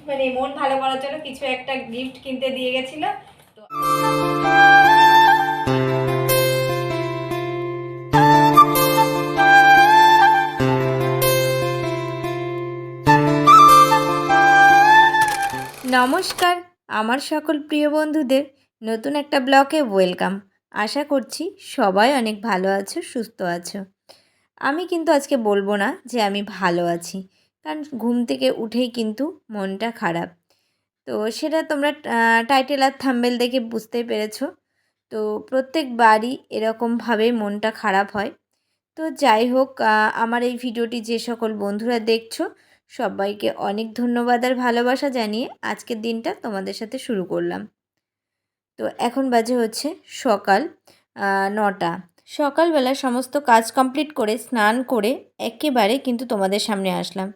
মানে মন ভালো করার জন্য কিছু একটা গিফট কিনতে দিয়ে গেছিল। তো নমস্কার আমার সকল প্রিয় বন্ধুদের নতুন একটা ব্লগে ওয়েলকাম। আশা করছি সবাই অনেক ভালো আছো, সুস্থ আছো। আমি কিন্তু আজকে বলবো না যে আমি ভালো আছি, কারণ ঘুম থেকে উঠেই কিন্তু মনটা খারাপ। তো সেটা তোমরা টাইটেল আর থাম্বনেল দেখে বুঝতেই পেরেছো। তো প্রত্যেকবারই এরকমভাবে মনটা খারাপ হয়। তো যাই হোক, আমার এই ভিডিওটি যে সকল বন্ধুরা দেখছো সবাইকে অনেক ধন্যবাদ আর ভালোবাসা জানিয়ে আজকের দিনটা তোমাদের সাথে শুরু করলাম। তো এখন বাজে হচ্ছে সকাল 9টা। সকালবেলা সমস্ত কাজ কমপ্লিট করে স্নান করে একেবারে কিন্তু তোমাদের সামনে আসলাম।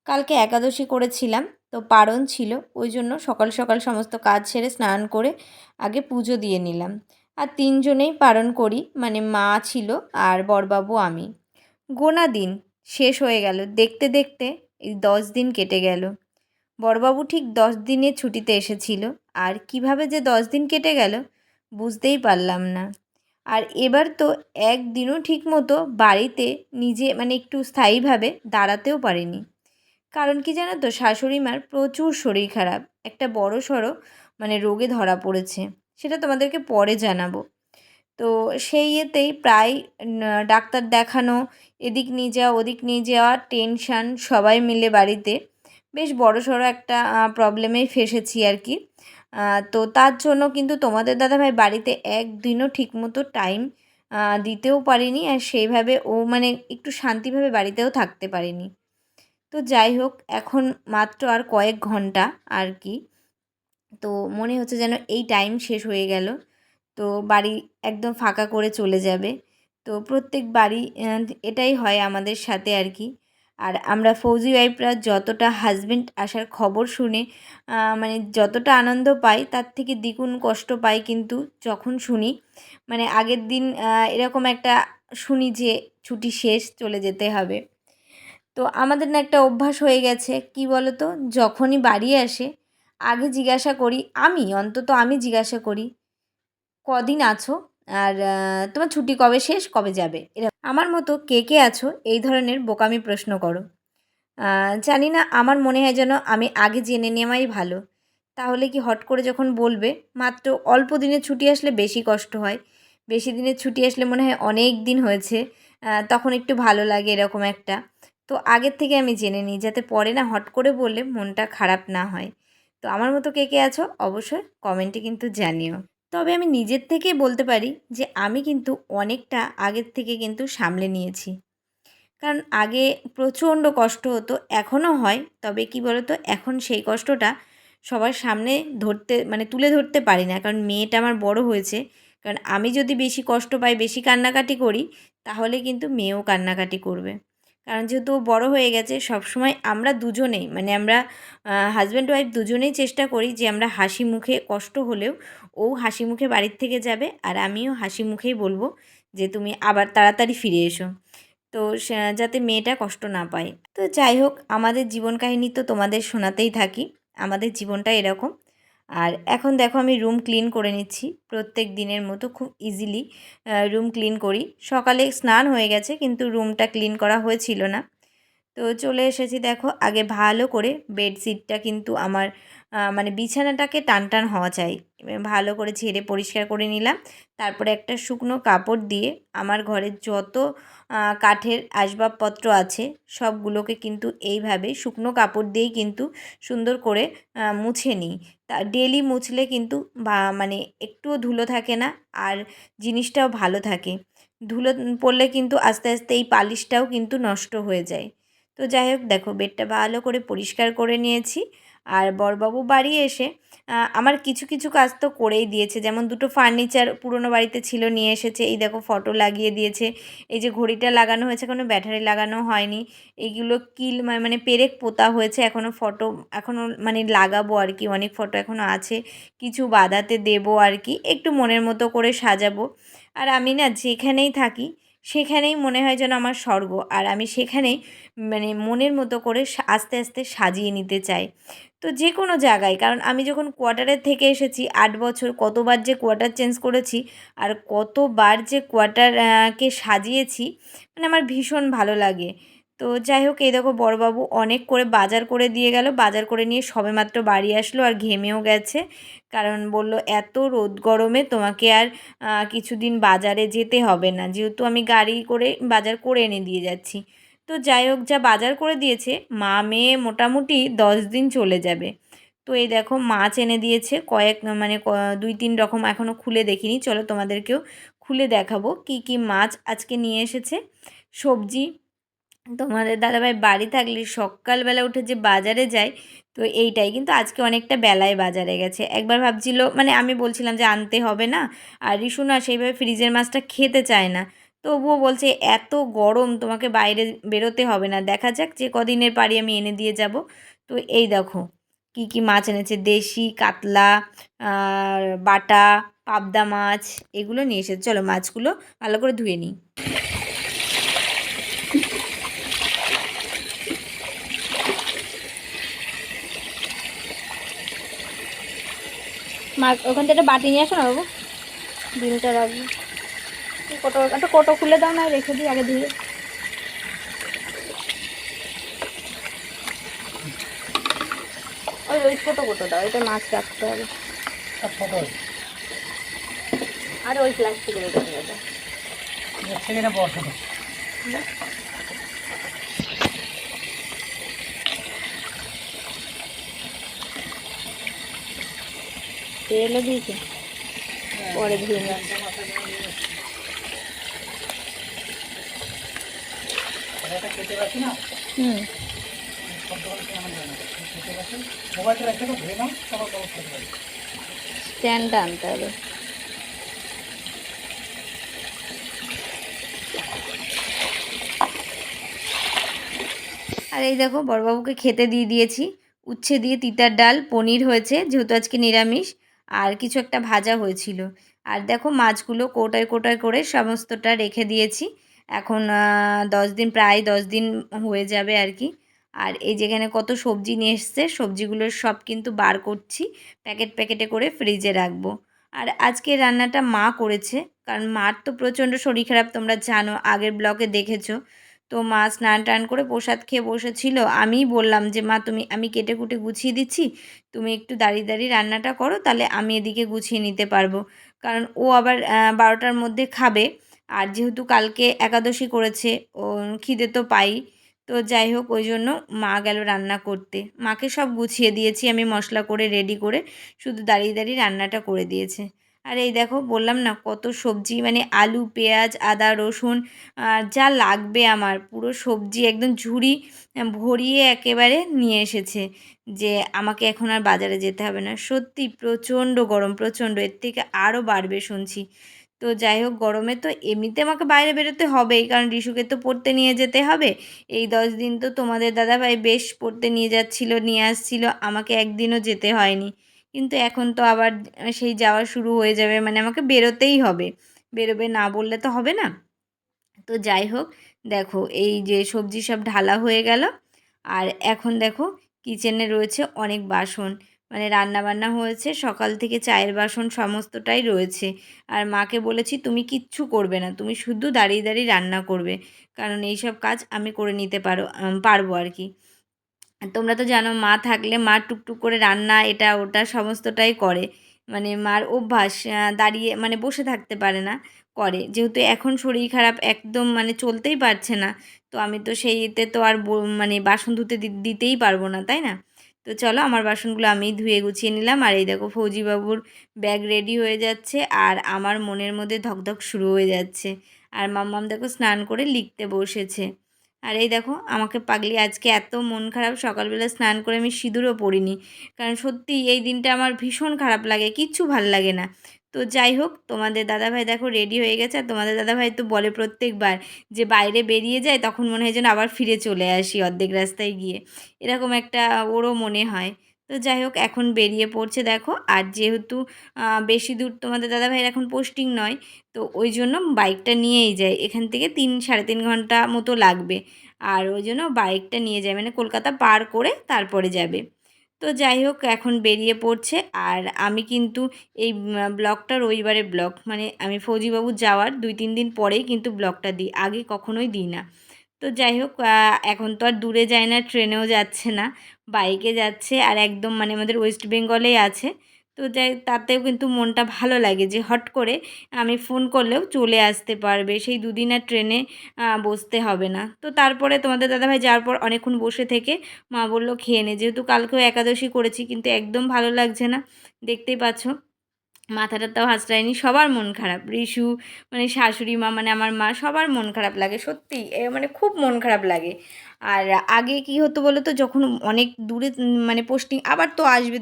কালকে একাদশী করেছিলাম, তো পারণ ছিল, ওই জন্য সকাল সকাল সমস্ত কাজ সেরে স্নান করে আগে পুজো দিয়ে নিলাম। আর তিনজনেই পারণ করি, মানে মা ছিল আর বড়বাবু আমি। গোনা দিন শেষ হয়ে গেল, দেখতে দেখতে এই 10 দিন কেটে গেল। বড়বাবু ঠিক 10 দিনের ছুটিতে এসেছিল, আর কিভাবে যে 10 দিন কেটে গেল বুঝতেই পারলাম না। আর এবার তো একদিনও ঠিকমতো বাড়িতে নিজে মানে একটু স্থায়ীভাবে দাঁড়াতেও পারিনি। কারণ কি জানো তো, শাশুড়ি মার প্রচুর শরীর খারাপ, একটা বড় সড়ো মানে রোগে ধরা পড়েছে, সেটা তোমাদেরকে পরে জানাবো। তো সেই ইয়েতেই প্রায় ডাক্তার দেখানো, এদিক নিয়ে যাওয়া ওদিক নিয়ে যাওয়া, টেনশান সবাই মিলে বাড়িতে বেশ বড়সড় একটা প্রবলেমেই ফেসেছি আর কি। তো তার জন্য কিন্তু তোমাদের দাদাভাই বাড়িতে একদিনও ঠিকমতো টাইম দিতেও পারিনি, আর সেইভাবে ও মানে একটু শান্তিভাবে বাড়িতেও থাকতে পারিনি। তো যাই হোক, এখন মাত্র আর কয়েক ঘন্টা আর কি। তো মনে হচ্ছে যেন এই টাইম শেষ হয়ে গেল, তো বাড়ি একদম ফাঁকা করে চলে যাবে। তো প্রত্যেক বাড়ি এটাই হয় আমাদের সাথে আর কি। আর আমরা ফৌজি ওয়াইফরা যতটা হাজব্যান্ড আসার খবর শুনে মানে যতটা আনন্দ পাই, তার থেকে দ্বিগুণ কষ্ট পাই কিন্তু যখন শুনি মানে আগের দিন এরকম একটা শুনি যে ছুটি শেষ, চলে যেতে হবে। তো আমাদের না একটা অভ্যাস হয়ে গেছে, কি বলো তো, যখনই বাড়ি আসে আগে জিজ্ঞাসা করি, আমি জিজ্ঞাসা করি কদিন আছো, আর তোমার ছুটি কবে শেষ, কবে যাবে। আমার মতো কে কে আছো এই ধরনের বোকামি প্রশ্ন করো। জানি না, আমার মনে হয় যেন আমি আগে জেনে নেওয়াই ভালো। তাহলে কি হট করে যখন বলবে, মাত্র অল্প দিনের ছুটি আসলে বেশি কষ্ট হয়, বেশি দিনের ছুটি আসলে মনে হয় অনেক দিন হয়েছে, তখন একটু ভালো লাগে এরকম একটা। তো আগের থেকে আমি জেনে নিই, যাতে পরে না হট করে বললে মনটা খারাপ না হয়। তো আমার মতো কে কে আছো অবশ্যই কমেন্টে কিন্তু জানিও। তবে আমি নিজের থেকেই বলতে পারি যে আমি কিন্তু অনেকটা আগের থেকে কিন্তু সামলে নিয়েছি। কারণ আগে প্রচণ্ড কষ্ট হতো, এখনও হয়, তবে কি বলো তো, এখন সেই কষ্টটা সবার সামনে ধরতে মানে তুলে ধরতে পারি না, কারণ মেয়েটা আমার বড় হয়েছে। কারণ আমি যদি বেশি কষ্ট পাই, বেশি কান্নাকাটি করি, তাহলে কিন্তু মেয়েও কান্নাকাটি করবে। কারণ যেহেতু ও বড় হয়ে গেছে, সবসময় আমরা দুজনেই মানে আমরা হাজব্যান্ড ওয়াইফ দুজনেই চেষ্টা করি যে আমরা হাসি মুখে, কষ্ট হলেও ও হাসি মুখে বাড়ির থেকে যাবে, আর আমিও হাসি মুখেই বলবো যে তুমি আবার তাড়াতাড়ি ফিরে এসো। তো যাতে মেয়েটা কষ্ট না পায়। তো যাই হোক, আমাদের জীবন কাহিনী তো তোমাদের শোনাতেই থাকি, আমাদের জীবনটা এরকম। আর এখন দেখো আমি রুম ক্লিন করে নিচ্ছি, প্রত্যেক দিনের মতো খুব ইজিলি রুম ক্লিন করি। সকালে স্নান হয়ে গেছে কিন্তু রুমটা ক্লিন করা হয়েছিল না। তো চলে এসেছি, দেখো আগে ভালো করে বেডশিটটা কিন্তু আমার মানে বিছানাটাকে টান টান হওয়া চাই, ভালো করে ঝেড়ে পরিষ্কার করে নিলাম। তারপরে একটা শুকনো কাপড় দিয়ে আমার ঘরের যত কাঠের আসবাবপত্র আছে সবগুলোকে কিন্তু এইভাবে শুকনো কাপড় দিয়েই কিন্তু সুন্দর করে মুছে নিই। তা ডেলি মুছলে কিন্তু মানে একটুও ধুলো থাকে না, আর জিনিসটাও ভালো থাকে। ধুলো পড়লে কিন্তু আস্তে আস্তে এই পালিশটাও কিন্তু নষ্ট হয়ে যায়। তো যাই হোক দেখো বেডটা ভালো করে পরিষ্কার করে নিয়েছি। আর বড়বাবু বাড়ি এসে আমার কিছু কিছু কাজ তো করেই দিয়েছে, যেমন দুটো ফার্নিচার পুরনো বাড়িতে ছিল নিয়ে এসেছে, এই দেখো ফটো লাগিয়ে দিয়েছে। এই যে ঘড়িটা লাগানো হয়েছে, কোনো ব্যাটারি লাগানো হয়নি। এইগুলো কিল মানে পেরেক পোতা হয়েছে, এখনও ফটো এখনও মানে লাগাবো আর কি, অনেক ফটো এখনও আছে, কিছু বাঁধাতে দেবো আর কি, একটু মনের মতো করে সাজাবো। আর আমি না যেখানেই থাকি সেখানেই মনে হয় যেন আমার স্বর্গ, আর আমি সেখানেই মানে মনের মতো করে আস্তে আস্তে সাজিয়ে নিতে চাই। তো যে কোনো জায়গায়, কারণ আমি যখন কোয়ার্টারের থেকে এসেছি 8 বছর, কতবার যে কোয়ার্টার চেঞ্জ করেছি আর কতবার যে কোয়ার্টার কে সাজিয়েছি, মানে আমার ভীষণ ভালো লাগে। তো যাই হোক এই দেখো বড়বাবু অনেক করে বাজার করে দিয়ে গেল, বাজার করে নিয়ে সবেমাত্র বাড়ি আসলো আর ঘেমেও গেছে, কারণ বলল এত রোদ গরমে তোমাকে আর কিছুদিন বাজারে যেতে হবে না, যেহেতু আমি গাড়ি করে বাজার করে এনে দিয়ে যাচ্ছি। তো যাই হোক যা বাজার করে দিয়েছে মা মেয়ে মোটামুটি 10 দিন চলে যাবে। তো এই দেখো মাছ এনে দিয়েছে কয়েক মানে 2-3 রকম, এখনও খুলে দেখিনি, চলো তোমাদেরকেও খুলে দেখাবো কি কি মাছ আজকে নিয়ে এসেছে। সবজি, তোমাদের দাদাভাই বাড়ি থাকলে সকালবেলা উঠে যে বাজারে যায়, তো এইটাই কিন্তু আজকে অনেকটা বেলায় বাজারে গেছে। একবার ভাবছিল মানে আমি বলছিলাম যে আনতে হবে না, আর রিশু না সেইভাবে ফ্রিজের মাছটা খেতে চায় না, তবুও বলছে এত গরম তোমাকে বাইরে বেরোতে হবে না, দেখা যাক যে কদিনের পারি আমি এনে দিয়ে যাব। তো এই দেখো কি কি মাছ এনেছে, দেশি কাতলা, আর বাটা, পাবদা মাছ, এগুলো নিয়ে এসেছে। চলো মাছগুলো ভালো করে ধুয়ে নিই। মা ওখান থেকে একটা বাটি নিয়ে আসো না বাবু, ডিমটা রাখবো। কটো একটা কটো খুলে দাও না, রেখে দিই আগে ধুয়ে। ওই ওই ছোটো কোটো দাও, এটা মাছ রাখতে হবে। আর ওই প্লাস্টিকের এটা নিয়ে দাও। তেলও দিয়েছে, পরে ধুয়ে নিচ্ছি। হুম, স্ট্যান্ডটা আনতে হবে। আর এই দেখো বড়বাবুকে খেতে দিয়ে দিয়েছি, উচ্ছে দিয়ে তিতার ডাল, পনির হয়েছে যেহেতু আজকে নিরামিষ, আর কিছু একটা ভাজা হয়েছিল। আর দেখো মাছগুলো কোটায় কোটায় করে সমস্তটা রেখে দিয়েছি, এখন 10 দিন, প্রায় 10 দিন হয়ে যাবে আর কি। আর এই যেখানে কত সবজি নিয়ে এসছে, সবজিগুলো সব কিন্তু বার করছি, প্যাকেট প্যাকেটে করে ফ্রিজে রাখবো। আর আজকে রান্নাটা মা করেছে, কারণ মার তো প্রচণ্ড শরীর খারাপ, তোমরা জানো, আগের ব্লগে দেখেছো। তো মা স্নান টান করে প্রসাদ খেয়ে বসেছিল, আমিই বললাম যে মা তুমি, আমি কেটে কুটে গুছিয়ে দিচ্ছি, তুমি একটু দাঁড়িয়ে দাঁড়িয়ে রান্নাটা করো, তাহলে আমি এদিকে গুছিয়ে নিতে পারবো, কারণ ও আবার 12টার মধ্যে খাবে। আর যেহেতু কালকে একাদশী করেছে, ও খিদে তো পাই। তো যাই হোক ওই জন্য মা গেল রান্না করতে, মাকে সব গুছিয়ে দিয়েছি আমি মশলা করে রেডি করে, শুধু দাঁড়িয়ে দাঁড়িয়ে রান্নাটা করে দিয়েছে। আর এই দেখো বললাম না কত সবজি, মানে আলু, পেঁয়াজ, আদা, রসুন, যা লাগবে আমার পুরো সবজি একদম ঝুড়ি ভরিয়ে একেবারে নিয়ে এসেছে, যে আমাকে এখন আর বাজারে যেতে হবে না। সত্যি প্রচণ্ড গরম, প্রচণ্ড, এর থেকে আরও বাড়বে শুনছি। তো যাই হোক গরমে তো এমনিতে আমাকে বাইরে বেরোতে হবেই, কারণ রিশুকে তো পড়তে নিয়ে যেতে হবে। এই 10 দিন তো তোমাদের দাদাভাই বেশ পড়তে নিয়ে যাচ্ছিল, নিয়ে আসছিল, আমাকে একদিনও যেতে হয়নি। কিন্তু এখন তো আবার সেই যাওয়া শুরু হয়ে যাবে, মানে আমাকে বেরোতেই হবে, বেরোবে না বললে তো হবে না। তো যাই হোক দেখো এই যে সবজি সব ঢালা হয়ে গেল, আর এখন দেখো কিচেনে রয়েছে অনেক বাসন, মানে রান্না বান্না হয়েছে সকাল থেকে, চায়ের বাসন সমস্তটাই রয়েছে। আর মাকে বলেছি তুমি কিচ্ছু করবে না, তুমি শুধু দাঁড়িয়ে দাঁড়িয়ে রান্না করবে, কারণ এইসব কাজ আমি করে নিতে পারবো আর কি। তোমরা তো জানো মা থাকলে মা টুকটুক করে রান্না এটা ওটা সমস্তটাই করে, মানে মার অভ্যাস, দাঁড়িয়ে মানে বসে থাকতে পারে না, করে, যেহেতু এখন শরীর খারাপ একদম মানে চলতেই পারছে না। তো আমি তো সেইতে তো আর মানে বাসন ধুতে দিতেই পারবো না, তাই না? তো চলো আমার বাসনগুলো আমি ধুয়ে গুছিয়ে নিলাম। আর এই দেখো ফৌজিবাবুর ব্যাগ রেডি হয়ে যাচ্ছে, আর আমার মনের মধ্যে ধকধক শুরু হয়ে যাচ্ছে। আর মাম্মাম দেখো স্নান করে লিখতে বসেছে। আর এই দেখো আমাকে পাগলি আজকে এত মন খারাপ, সকালবেলা স্নান করে আমি সিঁদুরও পরিনি, কারণ সত্যি এই দিনটা আমার ভীষণ খারাপ লাগে, কিচ্ছু ভাল লাগে না। তো যাই হোক, তোমাদের দাদাভাই দেখো রেডি হয়ে গেছে। আর তোমাদের দাদাভাই তো বলে প্রত্যেকবার যে বাইরে বেরিয়ে যায় তখন মনে হয় যেন আবার ফিরে চলে আসি অর্ধেক রাস্তায় গিয়ে, এরকম একটা ওরও মনে হয়। তো যাই হোক, এখন বেরিয়ে পড়ছে দেখো। আর যেহেতু বেশি দূর তোমাদের দাদাভাইয়ের এখন পোস্টিং নয়, তো ওই জন্য বাইকটা নিয়েই যায়, এখান থেকে 3 সাড়ে 3 ঘন্টা মতো লাগবে। আর ওই জন্য বাইকটা নিয়ে যায়, মানে কলকাতা পার করে তারপরে যাবে। তো যাই হোক, এখন বেরিয়ে পড়ছে। আর আমি কিন্তু এই ব্লগটা রবিবারে ব্লগ, মানে আমি ফৌজিবাবু যাওয়ার 2-3 দিন পরেই কিন্তু ব্লগটা দিই, আগে কখনোই দিই না। তো যাই হোক, এখন তো আর দূরে যায় না, ট্রেনেও যাচ্ছে না, বাইকে যাচ্ছে। আর একদম মানে আমাদের ওয়েস্ট বেঙ্গলেই আছে। তো যাই, তাতেও কিন্তু মনটা ভালো লাগে যে হট করে আমি ফোন করলেও চলে আসতে পারবে, সেই দুদিন আর ট্রেনে বসতে হবে না। তো তারপরে তোমাদের দাদাভাই যাওয়ার পর অনেকক্ষণ বসে থেকে মা বলল খেয়ে নে, যেহেতু কালকেও একাদশী করেছি, কিন্তু একদম ভালো লাগছে না, দেখতেই পাচ্ছ মাথাটাও হাতড়ায়নি, সবার মন খারাপ। রিশু মানে শাশুড়ি মা, মানে আমার মা, সবার মন খারাপ লাগে সত্যি, মানে খুব মন খারাপ লাগে। আর আগে কি হতো বলো তো, যখন অনেক দূরে মানে পোস্টিং, আবার তো আসবে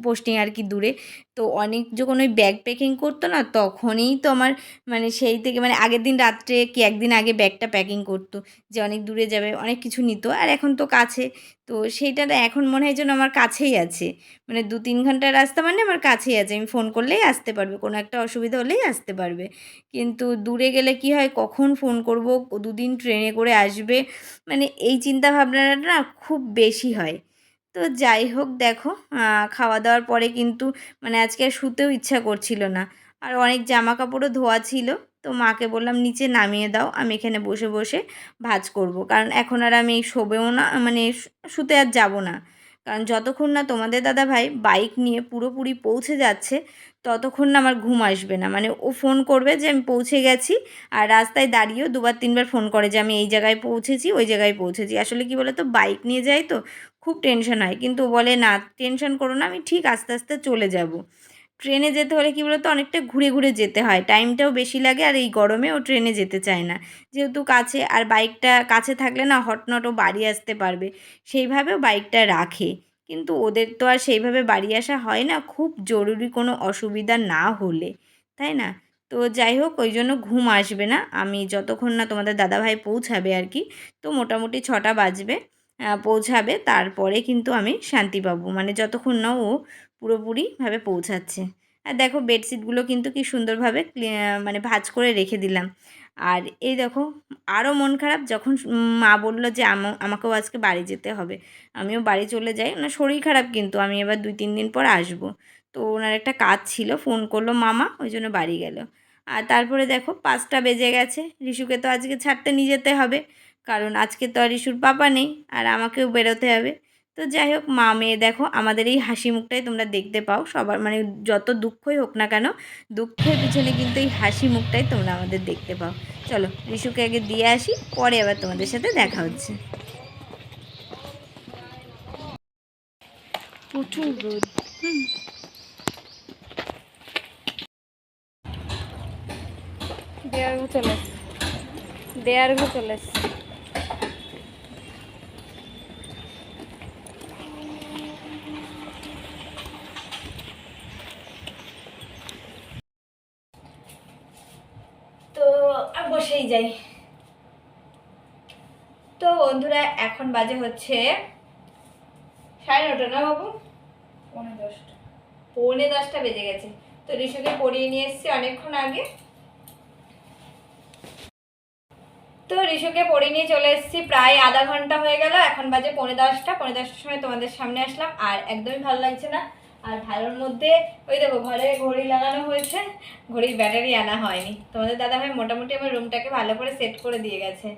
পোস্টিং আর কি দূরে, তো অনেক যখন ওই ব্যাগ প্যাকিং করতো না, তখনই তো আমার মানে সেই থেকে মানে আগের দিন রাত্রে কি একদিন আগে ব্যাগটা প্যাকিং করতো, যে অনেক দূরে যাবে, অনেক কিছু নিত। আর এখন তো কাছে, তো সেইটা না এখন মনে হয় যেন আমার কাছেই আছে, মানে 2-3 ঘন্টার রাস্তা মানে আমার কাছেই আছে, আমি ফোন করলেই আসতে পারবে, কোনো একটা অসুবিধা হলেই আসতে পারবে। কিন্তু দূরে গেলে কি হয়, কখন ফোন করব, 2 দিন ট্রেনে করে আসবে, মানে এই চিন্তা ভাবনাটা না খুব বেশি হয়। তো যাই হোক দেখো, খাওয়া দাওয়ার পরে কিন্তু মানে আজকে আর শুতেও ইচ্ছা করছিল না। আর অনেক জামা কাপড়ও ধোয়া ছিল। তো মাকে বললাম নিচে নামিয়ে দাও, আমি এখানে বসে বসে ভাঁজ করব, কারণ এখন আর আমি শোবেও না, মানে শুতে আর যাব না। কারণ যতক্ষণ না তোমাদের দাদাভাই বাইক নিয়ে পুরোপুরি পৌঁছে যাচ্ছে, ততক্ষণ না আমার ঘুম আসবে না। মানে ও ফোন করবে যে আমি পৌঁছে গেছি, আর রাস্তায় দাঁড়িয়েও 2-3 বার ফোন করে যে আমি এই জায়গায় পৌঁছেছি, ওই জায়গায় পৌঁছেছি। আসলে কি বলে তো, বাইক নিয়ে যাই তো খুব টেনশন হয়, কিন্তু ও বলে না টেনশন করো না, আমি ঠিক আস্তে আস্তে চলে যাব। ট্রেনে যেতে হলে কী বলতো, অনেকটা ঘুরে ঘুরে যেতে হয়, টাইমটাও বেশি লাগে। আর এই গরমে ও ট্রেনে যেতে চায় না, যেহেতু কাছে, আর বাইকটা কাছে থাকলে না হটনট ও বাড়ি আসতে পারবে, সেইভাবেও বাইকটা রাখে। কিন্তু ওদের তো আর সেইভাবে বাড়ি আসা হয় না, খুব জরুরি কোনো অসুবিধা না হলে, তাই না? তো যাই হোক, ওই জন্য ঘুম আসবে না আমি যতক্ষণ না তোমাদের দাদাভাই পৌঁছাবে আর কি। তো মোটামুটি 6টা বাজবে পৌঁছাবে, তারপরে কিন্তু আমি শান্তি পাবো, মানে যতক্ষণ না ও পুরোপুরিভাবে পৌঁছাচ্ছে। আর দেখো বেডশিটগুলো কিন্তু কি সুন্দরভাবে মানে ভাঁজ করে রেখে দিলাম। আর এই দেখো, আরও মন খারাপ যখন মা বলল যে আমাকেও আজকে বাড়ি যেতে হবে, আমিও বাড়ি চলে যাই। ওনার শরীর খারাপ, কিন্তু আমি এবার 2-3 দিন পর আসবো। তো ওনার একটা কাজ ছিল, ফোন করলো মামা, ওই জন্য বাড়ি গেল। আর তারপরে দেখো 5টা বেজে গেছে, রিশুকে তো আজকে ছাড়তে নিয়ে যেতে হবে, কারণ আজকে তো আর রিশুর পাপা নেই, আর আমাকেও বেরোতে হবে। তো যাই হোক, মা মেয়ে দেখো আমাদের এই হাসি মুখটাই তোমরা দেখতে পাও সবার, মানে যত দুঃখই হোক না কেন, দুঃখের পিছনে কিন্তু এই হাসি মুখটাই তোমরা আমাদের দেখতে পাও। চলো রিশুকে আগে দিয়ে আসি, পরে আবার তোমাদের সাথে দেখা হচ্ছে। প্রচুর রোদ। দেয়ার চলে এসছে, দেয়ার চলে এসছে। তো আর বসেই যাই। তো বন্ধুরা, এখন বাজে হচ্ছে 9:30 না বাবু, 9:45, 9:45 বেজে গেছে। তো রিশুকে পড়িয়ে নিয়ে এসেছি অনেকক্ষণ আগে। তো রিশুকে পড়িয়ে নিয়ে চলে এসেছি, প্রায় আধা ঘন্টা হয়ে গেল, এখন বাজে 9:45। 9:45টার সময় তোমাদের সামনে আসলাম, আর একদমই ভালো লাগছে না। আর ভালোর মধ্যে ওই দেখো ঘরে ঘড়ি লাগানো হয়েছে, ঘড়ির ব্যাটারি আনা হয়নি। তোমাদের দাদাভাই মোটামুটি আমার রুমটাকে ভালো করে সেট করে দিয়ে গেছে।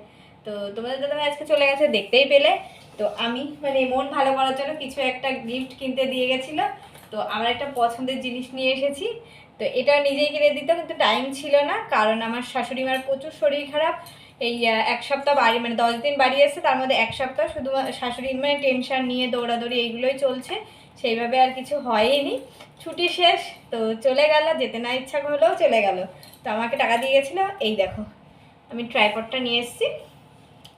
তো তোমাদের দাদাভাই আজকে চলে গেছে, দেখতেই পেলে। তো আমি মানে মন ভালো করার জন্য কিছু একটা গিফট কিনতে দিয়ে গেছিলো, তো আমার একটা পছন্দের জিনিস নিয়ে এসেছি। তো এটা নিজেই কিনে দিত, কিন্তু টাইম ছিল না, কারণ আমার শাশুড়ি মার প্রচুর শরীর খারাপ। এই 1 সপ্তাহ বাড়ি, মানে 10 দিন বাড়ি এসে, তার মধ্যে 1 সপ্তাহ শুধু শাশুড়ির মানে টেনশন নিয়ে দৌড়াদৌড়ি এইগুলোই চলছে, সেইভাবে আর কিছু হয়নি। ছুটি শেষ, তো চলে গেল, যেতে না ইচ্ছা হলেও চলে গেল। তো আমাকে টাকা দিয়ে গেছিলো। এই দেখো, আমি ট্রাইপডটা নিয়ে এসেছি,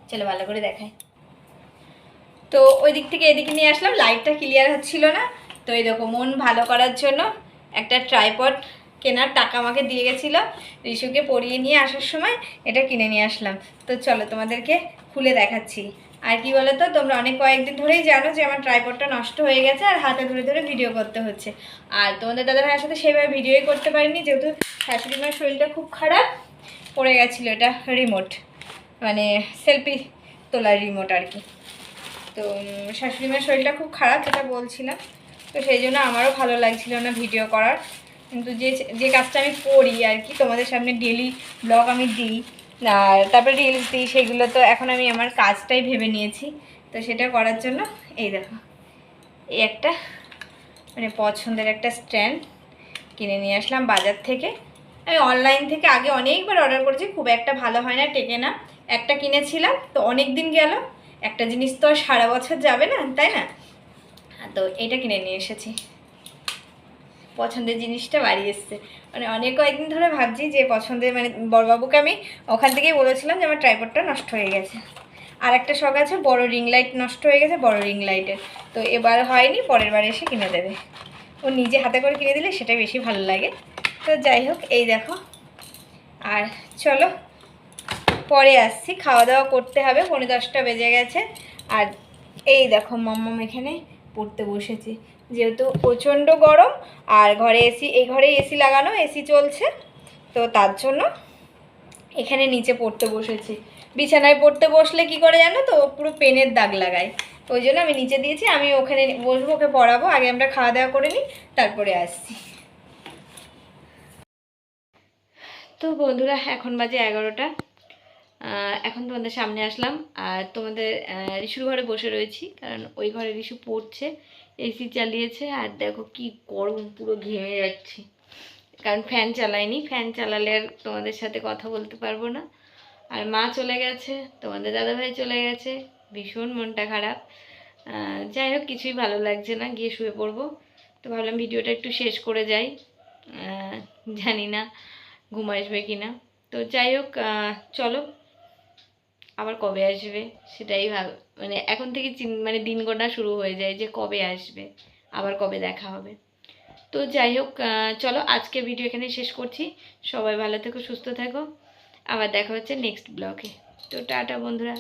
চলো ভালো করে দেখাই। তো ওই দিক থেকে এদিকে নিয়ে আসলাম, লাইটটা ক্লিয়ার হচ্ছিল না। তো এই দেখো মন ভালো করার জন্য একটা ট্রাইপড কেনার টাকা আমাকে দিয়ে গেছিলো, রিশুকে পরিয়ে নিয়ে আসার সময় এটা কিনে নিয়ে আসলাম। তো চলো তোমাদেরকে খুলে দেখাচ্ছি। আর কি বলো তো, তোমরা অনেক কয়েকদিন ধরেই জানো যে আমার ট্রাইপডটা নষ্ট হয়ে গেছে আর হাতে ধরে ধরে ভিডিও করতে হচ্ছে। আর তোমাদের দাদা ভাইয়ের সাথে সেইভাবে ভিডিওই করতে পারিনি, যেহেতু শাশুড়ি মায়ের শরীরটা খুব খারাপ, পড়ে গেছিলো এটা রিমোট, মানে সেলফি তোলার রিমোট আর কি। তো শাশুড়ি মায়ের শরীরটা খুব খারাপ, যেটা বলছিলাম। তো সেই জন্য আমারও ভালো লাগছিল না ভিডিও করার, কিন্তু যে কাজটা আমি করি আর কি, তোমাদের সামনে ডেলি ব্লগ আমি দিই আর তারপরে রিলস দিই, সেগুলো তো এখন আমি আমার কাজটাই ভেবে নিয়েছি। তো সেটা করার জন্য এই দেখো এই একটা মানে পছন্দের একটা স্ট্যান্ড কিনে নিয়ে আসলাম বাজার থেকে। আমি অনলাইন থেকে আগে অনেকবার অর্ডার করেছি, খুব একটা ভালো হয় না, টেকে না। একটা কিনেছিলাম তো অনেক দিন গেল, একটা জিনিস তো আর সারা বছর যাবে না, তাই না? তো এটা কিনে নিয়ে এসেছি, পছন্দের জিনিসটা বাড়ি এসছে। মানে অনেক কয়েকদিন ধরে ভাবছি যে পছন্দের, মানে বড়বাবুকে আমি ওখান থেকেই বলেছিলাম যে আমার ট্রাইপডটা নষ্ট হয়ে গেছে। আর একটা শখ আছে, বড় রিং লাইট নষ্ট হয়ে গেছে, বড় রিং লাইটের। তো এবার হয়নি, পরের বার এসে কিনে দেবে। ও নিজে হাতে করে কিনে দিলে সেটাই বেশি ভালো লাগে। তো যাই হোক, এই দেখো। আর চলো পরে আসছি, খাওয়া দাওয়া করতে হবে, 9:30 বেজে গেছে। আর এই দেখো মাম্মাম এখানে পড়তে বসেছি, যেহেতু প্রচণ্ড গরম আর ঘরে এসি, এই ঘরে এসি লাগানো, এসি চলছে, তো তার জন্য এখানে নিচে পড়তে বসেছি। বিছানায় পড়তে বসলে কি করে জানো তো, পুরো পেনের দাগ লাগায়, ওই জন্য আমি নিচে দিয়েছি। আমি ওখানে বসবো, ওকে পড়াবো, আগে আমরা খাওয়া দাওয়া করে নিই, তারপরে আসছি। তো বন্ধুরা এখন বাজে 11টা, এখন তোমাদের সামনে আসলাম। আর তোমাদের রিশুর ঘরে বসে রয়েছি, কারণ ওই ঘরে রিশু পড়ছে, এসি চালিয়েছে। আর দেখো কি গরম, পুরো ঘেমে যাচ্ছি, কারণ ফ্যান চালাইনি, ফ্যান চালালে আর তোমাদের সাথে কথা বলতে পারবো না। আর মা চলে গেছে, তোমাদের দাদাভাই চলে গেছে, ভীষণ মনটা খারাপ। যাই হোক, কিছুই ভালো লাগছে না, গিয়ে শুয়ে পড়বো। তো ভাবলাম ভিডিওটা একটু শেষ করে যাই, জানি না ঘুম আসবে কিনা। তো যাই হোক, চলো আবার কবে আসবে সেটাই মানে এখন থেকে মানে দিন গোনা শুরু হয়ে যায় যে কবে আসবে, আবার কবে দেখা হবে। তো যাই হোক, চলো আজকে ভিডিও এখানে শেষ করছি। সবাই ভালো থেকো, সুস্থ থেকো, আবার দেখা হচ্ছে নেক্সট ব্লগে। তো টাটা বন্ধুরা।